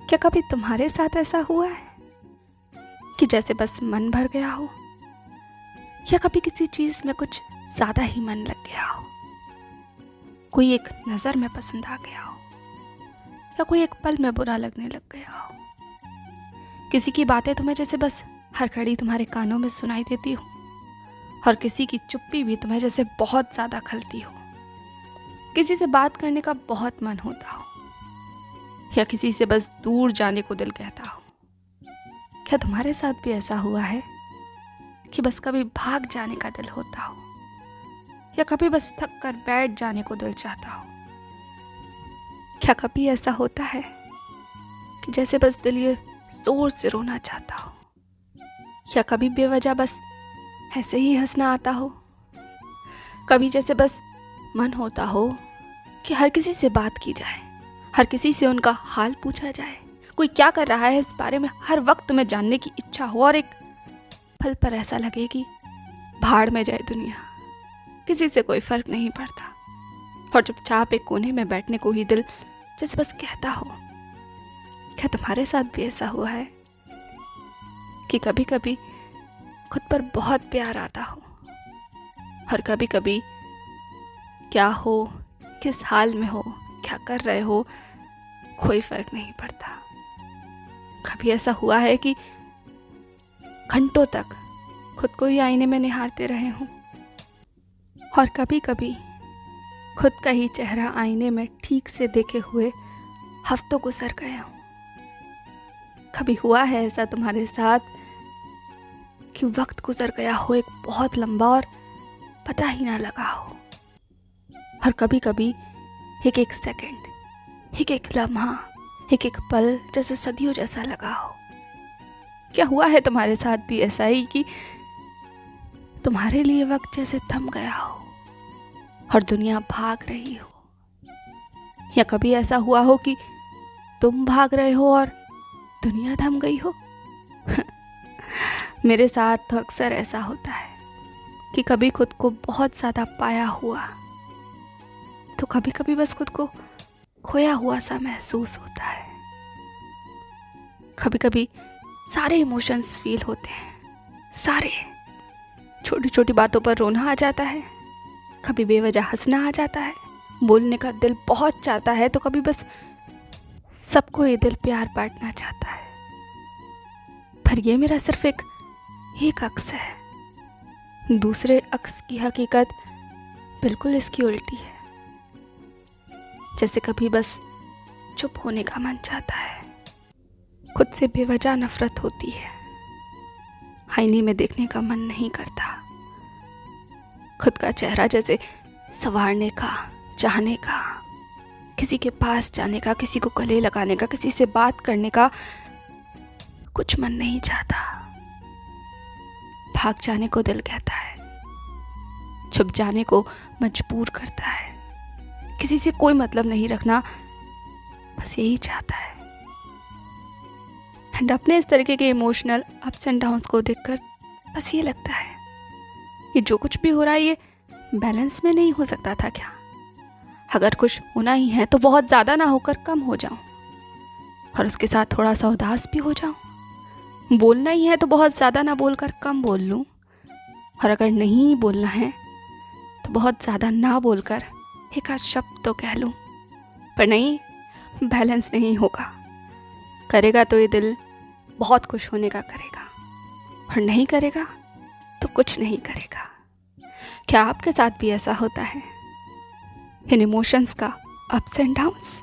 क्या कभी तुम्हारे साथ ऐसा हुआ है कि जैसे बस मन भर गया हो, या कभी किसी चीज में कुछ ज्यादा ही मन लग गया हो, कोई एक नजर में पसंद आ गया हो, या कोई एक पल में बुरा लगने लग गया हो, किसी की बातें तुम्हें जैसे बस हर घड़ी तुम्हारे कानों में सुनाई देती हो, और किसी की चुप्पी भी तुम्हें जैसे बहुत ज्यादा खलती हो, किसी से बात करने का बहुत मन होता हो, या किसी से बस दूर जाने को दिल कहता हो। क्या तुम्हारे साथ भी ऐसा हुआ है कि बस कभी भाग जाने का दिल होता हो, या कभी बस थक कर बैठ जाने को दिल चाहता हो? क्या कभी ऐसा होता है कि जैसे बस दिल ये जोर से रोना चाहता हो, या कभी बेवजह बस ऐसे ही हंसना आता हो? कभी जैसे बस मन होता हो कि हर किसी से बात की जाए, हर किसी से उनका हाल पूछा जाए, कोई क्या कर रहा है इस बारे में हर वक्त में जानने की इच्छा हो, और एक पल पर ऐसा लगे कि भाड़ में जाए दुनिया, किसी से कोई फर्क नहीं पड़ता, और चुपचाप एक कोने में बैठने को ही दिल जैसे बस कहता हो। क्या तुम्हारे साथ भी ऐसा हुआ है कि कभी कभी खुद पर बहुत प्यार आता हो, और कभी कभी क्या हो, किस हाल में हो, क्या कर रहे हो, कोई फर्क नहीं पड़ता? कभी ऐसा हुआ है कि घंटों तक खुद को ही आईने में निहारते रहे हो, और कभी कभी खुद का ही चेहरा आईने में ठीक से देखे हुए हफ्तों गुजर गए हो? कभी हुआ है ऐसा तुम्हारे साथ कि वक्त गुजर गया हो एक बहुत लंबा और पता ही ना लगा हो, और कभी कभी एक एक सेकंड, एक एक लम्हा, एक एक पल जैसे सदियों जैसा लगा हो? क्या हुआ है तुम्हारे साथ भी ऐसा ही कि तुम्हारे लिए वक्त जैसे थम गया हो और दुनिया भाग रही हो? या कभी ऐसा हुआ हो कि तुम भाग रहे हो और दुनिया थम गई हो? मेरे साथ तो अक्सर ऐसा होता है कि कभी खुद को बहुत ज़्यादा पाया हुआ, तो कभी कभी बस खुद को खोया हुआ सा महसूस होता है। कभी कभी सारे इमोशंस फील होते हैं, सारे, छोटी छोटी बातों पर रोना आ जाता है, कभी बेवजह हंसना आ जाता है, बोलने का दिल बहुत चाहता है, तो कभी बस सबको ये दिल प्यार बांटना चाहता है। पर ये मेरा सिर्फ एक अक्स है, दूसरे अक्स की हकीकत बिल्कुल इसकी उल्टी है। जैसे कभी बस चुप होने का मन चाहता है, खुद से बेवजह नफरत होती है, आईने में देखने का मन नहीं करता, खुद का चेहरा जैसे संवारने का, चाहने का, किसी के पास जाने का, किसी को गले लगाने का, किसी से बात करने का कुछ मन नहीं चाहता। भाग जाने को दिल कहता है, छुप जाने को मजबूर करता है, किसी से कोई मतलब नहीं रखना, बस यही चाहता है। एंड अपने इस तरीके के इमोशनल अप्स एंड डाउन्स को देखकर बस ये लगता है कि जो कुछ भी हो रहा है ये बैलेंस में नहीं हो सकता था क्या? अगर कुछ होना ही है तो बहुत ज़्यादा ना होकर कम हो जाऊं, और उसके साथ थोड़ा सा उदास भी हो जाऊं। बोलना ही है तो बहुत ज़्यादा ना बोलकर कम बोल लूं, और अगर नहीं बोलना है तो बहुत ज़्यादा ना बोलकर एक आध शब्द तो कह लूं। पर नहीं, बैलेंस नहीं होगा। करेगा तो ये दिल बहुत खुश होने का करेगा, और नहीं करेगा तो कुछ नहीं करेगा। क्या आपके साथ भी ऐसा होता है? इन इमोशंस का अप्स एंड डाउन्स